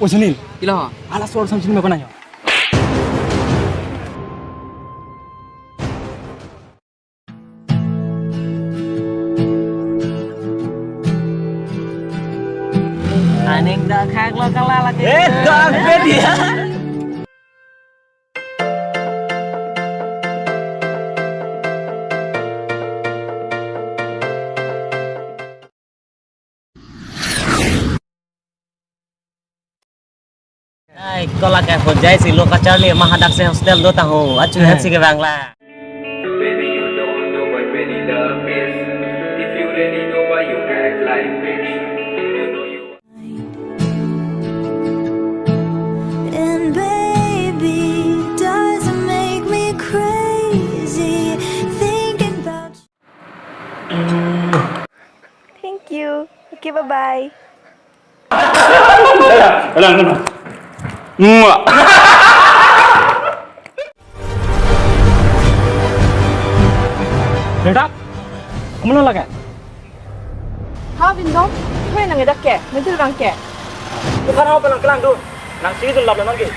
Sunil. Kilo. Alas soal sampai sini apa nanya? Aneh dah khang lo kalah lagi. Dah dia. Kalau kayak hojai sih lo kacau nih mahadak se hostel do tahu. Acu hat sih ke bangla. Baby, you don't know what really love is. If you really know why you act like bitch, you know you. And baby, does it make me crazy thinking about you? Thank you. Okay, bye-bye. Alang. Muak. Bedak, kamu nolak kan? Ha, Bindong. Kau yang nangis dak ke? Nanti orang ke? Bukan apa nang kelang tu, nang sini tu lap lagi.